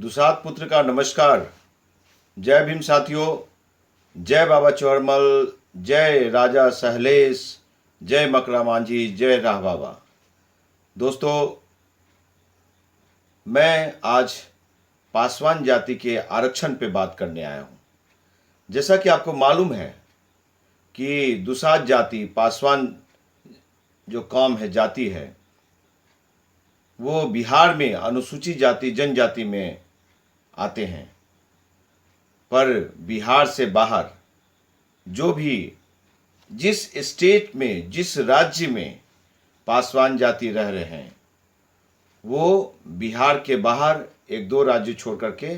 दुसाध पुत्र का नमस्कार। जय भीम साथियों, जय बाबा चौरमल, जय राजा सहलेश, जय मकरा मांझी, जय राह बाबा। दोस्तों, मैं आज पासवान जाति के आरक्षण पे बात करने आया हूँ। जैसा कि आपको मालूम है कि दुसाध जाति, पासवान जो कौम है, जाति है, वो बिहार में अनुसूचित जाति जनजाति में आते हैं। पर बिहार से बाहर जो भी जिस स्टेट में, जिस राज्य में पासवान जाति रह रहे हैं, वो बिहार के बाहर एक दो राज्य छोड़ करके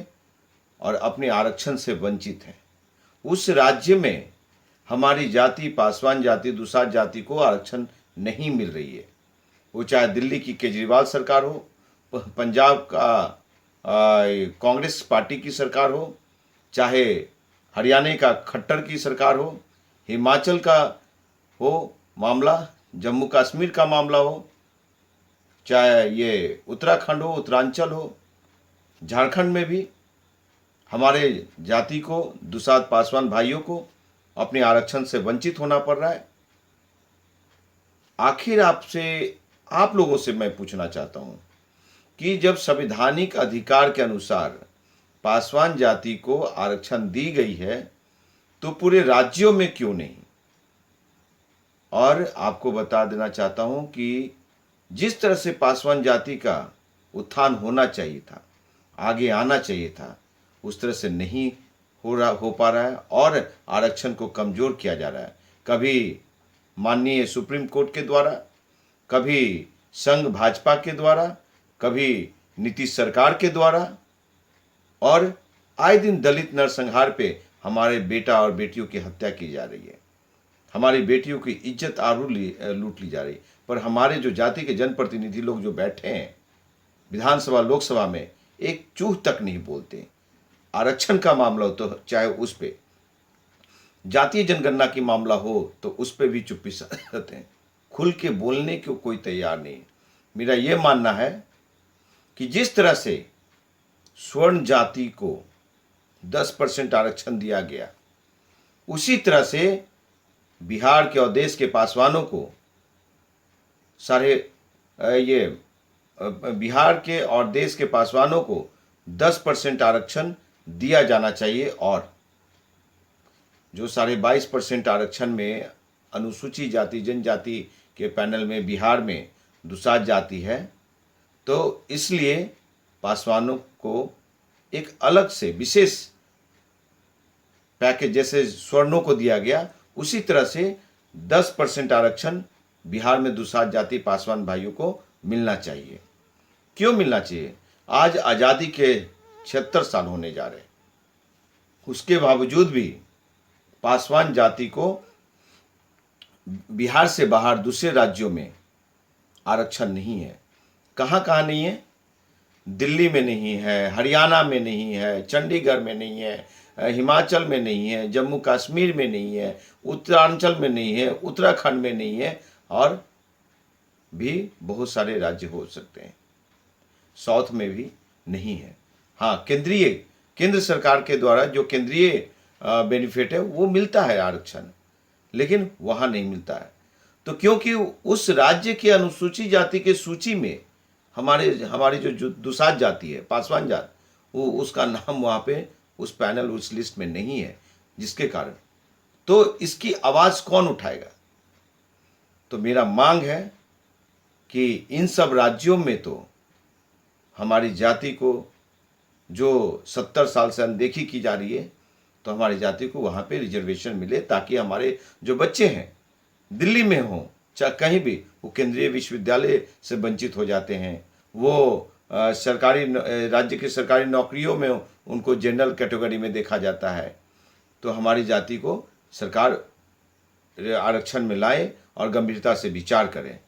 और अपने आरक्षण से वंचित हैं। उस राज्य में हमारी जाति, पासवान जाति, दुसाध जाति को आरक्षण नहीं मिल रही है। वो चाहे दिल्ली की केजरीवाल सरकार हो, पंजाब का कांग्रेस पार्टी की सरकार हो, चाहे हरियाणा का खट्टर की सरकार हो, हिमाचल का हो मामला, जम्मू कश्मीर का मामला हो, चाहे ये उत्तराखंड हो, उत्तरांचल हो, झारखंड में भी हमारे जाति को, दुसाध पासवान भाइयों को अपने आरक्षण से वंचित होना पड़ रहा है। आखिर आप लोगों से मैं पूछना चाहता हूं कि जब संवैधानिक अधिकार के अनुसार पासवान जाति को आरक्षण दी गई है तो पूरे राज्यों में क्यों नहीं? और आपको बता देना चाहता हूं कि जिस तरह से पासवान जाति का उत्थान होना चाहिए था, आगे आना चाहिए था, उस तरह से नहीं हो पा रहा है और आरक्षण को कमजोर किया जा रहा है। कभी माननीय सुप्रीम कोर्ट के द्वारा, कभी संघ भाजपा के द्वारा, कभी नीतीश सरकार के द्वारा, और आए दिन दलित नरसंहार पे हमारे बेटा और बेटियों की हत्या की जा रही है। हमारी बेटियों की इज्जत लूट ली जा रही है। पर हमारे जो जाति के जनप्रतिनिधि लोग जो बैठे हैं विधानसभा, लोकसभा में, एक चूह तक नहीं बोलते। आरक्षण का मामला हो तो चाहे उस पे, जातीय जनगणना की मामला हो तो उस पे भी चुप्पी साधते हैं। खुल के बोलने को कोई तैयार नहीं। मेरा यह मानना है कि जिस तरह से स्वर्ण जाति को 10% आरक्षण दिया गया, उसी तरह से बिहार के और देश के पासवानों को बिहार के और देश के पासवानों को 10% आरक्षण दिया जाना चाहिए। और जो 22.5% आरक्षण में अनुसूचित जाति जनजाति के पैनल में बिहार में दुसाध जाति है, तो इसलिए पासवानों को एक अलग से विशेष पैकेज, जैसे स्वर्णों को दिया गया, उसी तरह से 10% आरक्षण बिहार में दुसाध जाति पासवान भाइयों को मिलना चाहिए। क्यों मिलना चाहिए? आज आज़ादी के 76 साल होने जा रहे, उसके बावजूद भी पासवान जाति को बिहार से बाहर दूसरे राज्यों में आरक्षण नहीं है। कहाँ कहाँ नहीं है? दिल्ली में नहीं है, हरियाणा में नहीं है, चंडीगढ़ में नहीं है, हिमाचल में नहीं है, जम्मू कश्मीर में नहीं है, उत्तरांचल में नहीं है, उत्तराखंड में नहीं है, और भी बहुत सारे राज्य हो सकते हैं। साउथ में भी नहीं है। हाँ, केंद्र सरकार के द्वारा जो केंद्रीय बेनिफिट है वो मिलता है आरक्षण, लेकिन वहाँ नहीं मिलता है। तो क्योंकि उस राज्य के अनुसूचित जाति के सूची में हमारी जो दुसाध जाति है, पासवान जाति, वो उसका नाम वहाँ पे उस पैनल, उस लिस्ट में नहीं है, जिसके कारण तो इसकी आवाज़ कौन उठाएगा? तो मेरा मांग है कि इन सब राज्यों में तो हमारी जाति को जो 70 साल से अनदेखी की जा रही है, तो हमारी जाति को वहाँ पे रिजर्वेशन मिले, ताकि हमारे जो बच्चे हैं दिल्ली में हों, चाहे कहीं भी, वो केंद्रीय विश्वविद्यालय से वंचित हो जाते हैं। वो राज्य की सरकारी नौकरियों में उनको जनरल कैटेगरी में देखा जाता है। तो हमारी जाति को सरकार आरक्षण में लाए और गंभीरता से विचार करें।